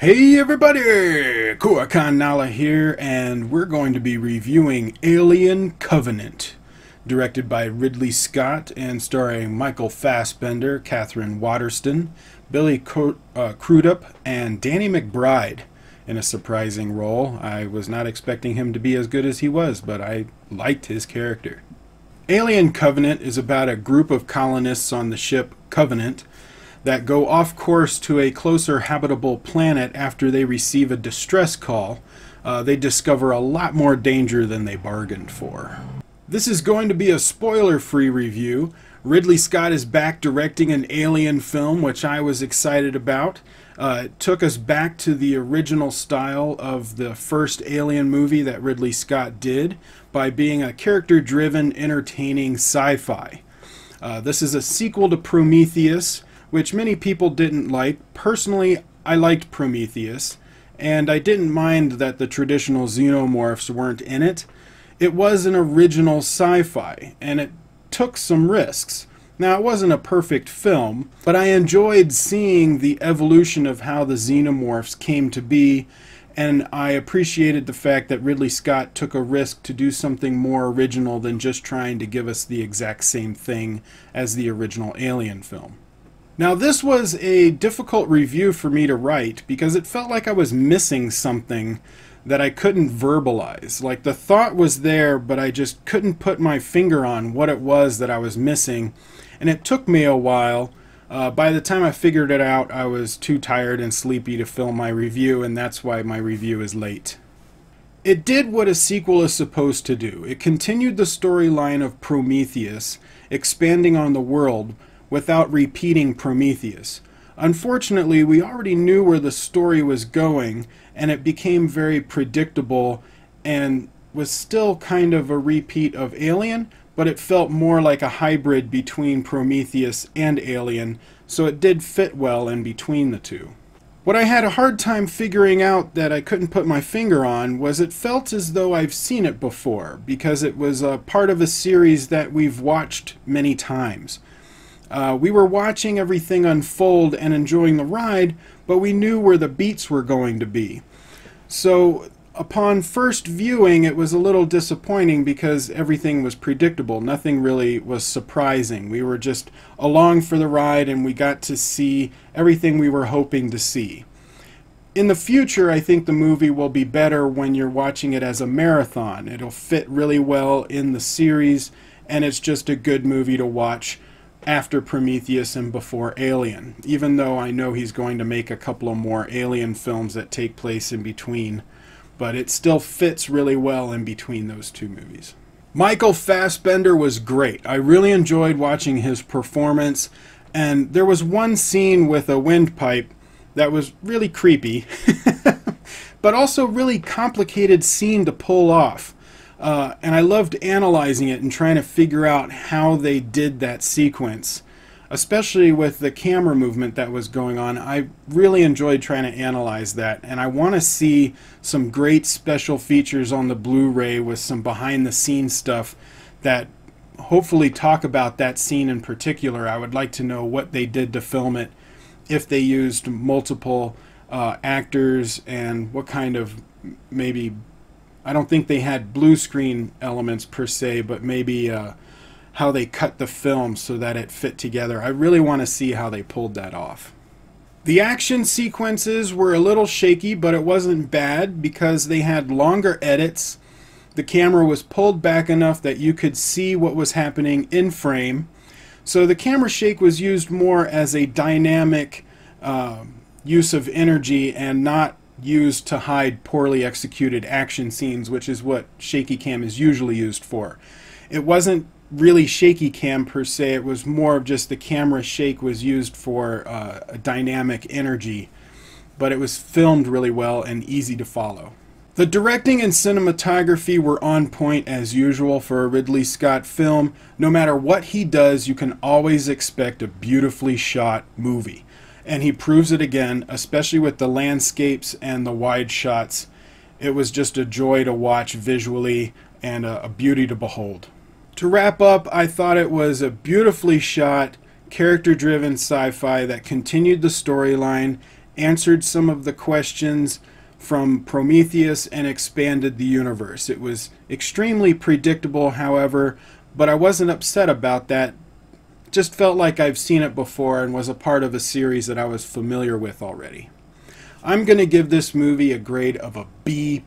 Hey everybody! Koricon Nala here, and we're going to be reviewing Alien Covenant, directed by Ridley Scott and starring Michael Fassbender, Catherine Waterston, Billy Crudup, and Danny McBride in a surprising role. I was not expecting him to be as good as he was, but I liked his character. Alien Covenant is about a group of colonists on the ship Covenant that go off course to a closer habitable planet after they receive a distress call. They discover a lot more danger than they bargained for. This is going to be a spoiler-free review. Ridley Scott is back directing an Alien film, which I was excited about. It took us back to the original style of the first Alien movie that Ridley Scott did by being a character-driven, entertaining sci-fi. This is a sequel to Prometheus, which many people didn't like. Personally, I liked Prometheus, and I didn't mind that the traditional xenomorphs weren't in it. It was an original sci-fi, and it took some risks. Now, it wasn't a perfect film, but I enjoyed seeing the evolution of how the xenomorphs came to be, and I appreciated the fact that Ridley Scott took a risk to do something more original than just trying to give us the exact same thing as the original Alien film. Now, this was a difficult review for me to write because it felt like I was missing something that I couldn't verbalize. Like, the thought was there, but I just couldn't put my finger on what it was that I was missing, and it took me a while. By the time I figured it out, I was too tired and sleepy to film my review, and that's why my review is late. It did what a sequel is supposed to do. It continued the storyline of Prometheus, expanding on the world, without repeating Prometheus. Unfortunately, we already knew where the story was going, and it became very predictable and was still kind of a repeat of Alien, but it felt more like a hybrid between Prometheus and Alien, so it did fit well in between the two. What I had a hard time figuring out that I couldn't put my finger on was it felt as though I've seen it before, because it was a part of a series that we've watched many times. We were watching everything unfold and enjoying the ride, but we knew where the beats were going to be. So upon first viewing, it was a little disappointing because everything was predictable. Nothing really was surprising. We were just along for the ride, and we got to see everything we were hoping to see. In the future, I think the movie will be better when you're watching it as a marathon. It'll fit really well in the series, and it's just a good movie to watch after Prometheus and before Alien, even though I know he's going to make a couple of more Alien films that take place in between, but it still fits really well in between those two movies. Michael Fassbender was great. I really enjoyed watching his performance, and there was one scene with a windpipe that was really creepy, but also really complicated scene to pull off. And I loved analyzing it and trying to figure out how they did that sequence, especially with the camera movement that was going on. I really enjoyed trying to analyze that, and I want to see some great special features on the Blu-ray with some behind-the-scenes stuff that hopefully talk about that scene in particular. I would like to know what they did to film it, if they used multiple actors, and what kind of maybe... I don't think they had blue screen elements per se, but maybe how they cut the film so that it fit together. I really want to see how they pulled that off. The action sequences were a little shaky, but it wasn't bad because they had longer edits. The camera was pulled back enough that you could see what was happening in frame. So the camera shake was used more as a dynamic use of energy and not used to hide poorly executed action scenes, which is what shaky cam is usually used for. It wasn't really shaky cam per se, it was more of just the camera shake was used for a dynamic energy, but it was filmed really well and easy to follow. The directing and cinematography were on point as usual for a Ridley Scott film. No matter what he does, you can always expect a beautifully shot movie. And he proves it again, especially with the landscapes and the wide shots. It was just a joy to watch visually and a beauty to behold. To wrap up, I thought it was a beautifully shot, character-driven sci-fi that continued the storyline answered some of the questions from Prometheus and expanded the universe. It was extremely predictable, however, but I wasn't upset about that. Just felt like I've seen it before and was a part of a series that I was familiar with already. I'm going to give this movie a grade of a B+.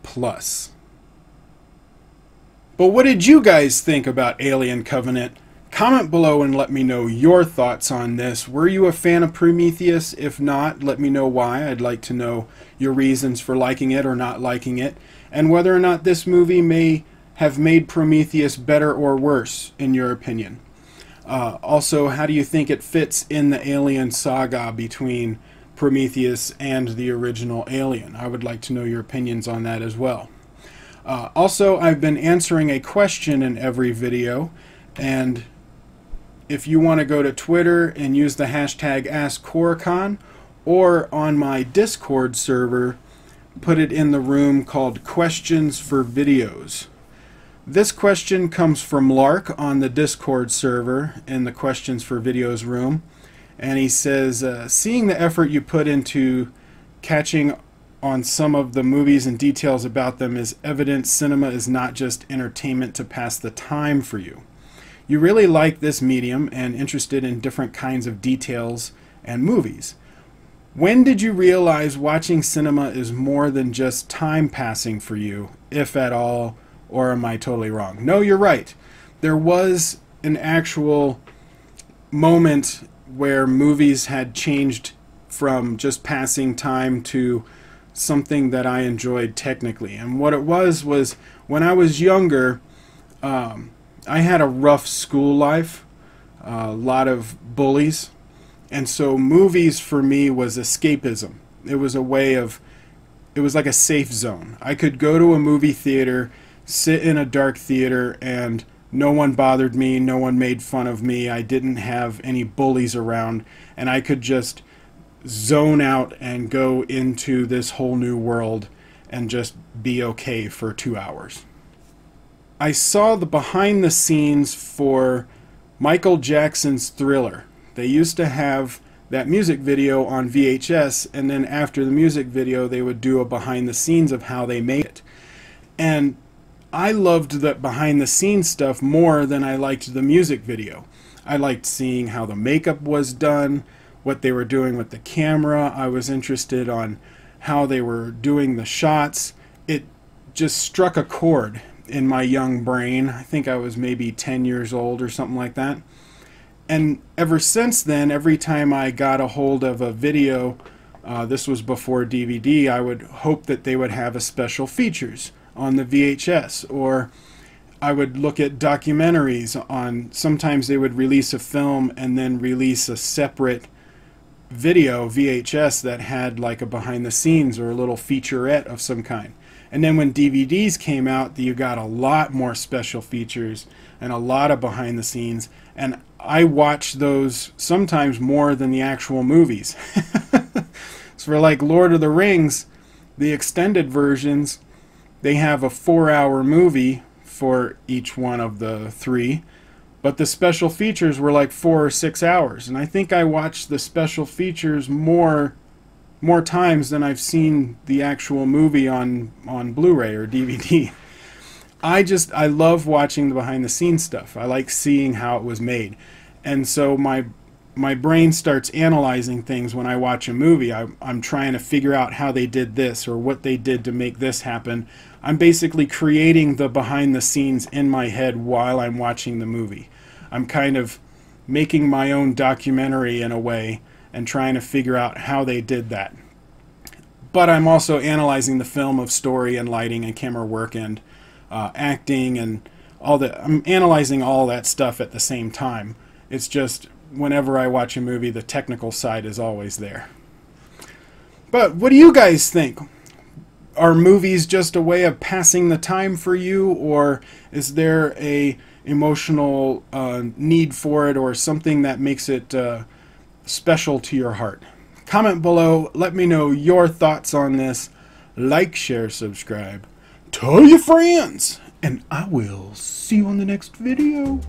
But what did you guys think about Alien Covenant? Comment below and let me know your thoughts on this. Were you a fan of Prometheus? If not, let me know why. I'd like to know your reasons for liking it or not liking it, and whether or not this movie may have made Prometheus better or worse, in your opinion. Also, how do you think it fits in the Alien saga between Prometheus and the original Alien? I would like to know your opinions on that as well. Also, I've been answering a question in every video, and if you want to go to Twitter and use the hashtag #AskKoricon, or on my Discord server, put it in the room called Questions for Videos. This question comes from Lark on the Discord server in the Questions for Videos room, and he says, seeing the effort you put into catching on some of the movies and details about them is evident cinema is not just entertainment to pass the time for you. You really like this medium and interested in different kinds of details and movies. When did you realize watching cinema is more than just time passing for you, if at all, or am I totally wrong? No, you're right. There was an actual moment where movies had changed from just passing time to something that I enjoyed technically. And what it was when I was younger, I had a rough school life, a lot of bullies, and so movies for me was escapism. It was a way of, it was like a safe zone. I could go to a movie theater, sit in a dark theater, and no one bothered me, no one made fun of me, I didn't have any bullies around, and I could just zone out and go into this whole new world and just be okay for 2 hours. I saw the behind the scenes for Michael Jackson's Thriller. They used to have that music video on VHS, and then after the music video they would do a behind the scenes of how they made it. And I loved that behind the scenes stuff more than I liked the music video. I liked seeing how the makeup was done, what they were doing with the camera. I was interested on how they were doing the shots. It just struck a chord in my young brain. I think I was maybe 10 years old or something like that. And ever since then, every time I got a hold of a video, this was before DVD, I would hope that they would have a special features on the VHS, or I would look at documentaries on, sometimes they would release a film and then release a separate video VHS that had like a behind the scenes or a little featurette of some kind. And then when DVDs came out, you got a lot more special features and a lot of behind the scenes, and I watched those sometimes more than the actual movies. So for like Lord of the Rings, the extended versions, they have a 4-hour movie for each one of the 3, but the special features were like 4 or 6 hours, and I think I watched the special features more times than I've seen the actual movie on Blu-ray or DVD. I love watching the behind the scenes stuff. I like seeing how it was made, and so my brain starts analyzing things when I watch a movie. I'm trying to figure out how they did this or what they did to make this happen. I'm basically creating the behind the scenes in my head while I'm watching the movie. I'm kind of making my own documentary in a way and trying to figure out how they did that. But I'm also analyzing the film of story and lighting and camera work and acting and all that. I'm analyzing all that stuff at the same time. It's just whenever I watch a movie, the technical side is always there. But what do you guys think? Are movies just a way of passing the time for you, or is there a emotional need for it, or something that makes it special to your heart? Comment below, let me know your thoughts on this. Like, share, subscribe. Tell your friends, and I will see you on the next video.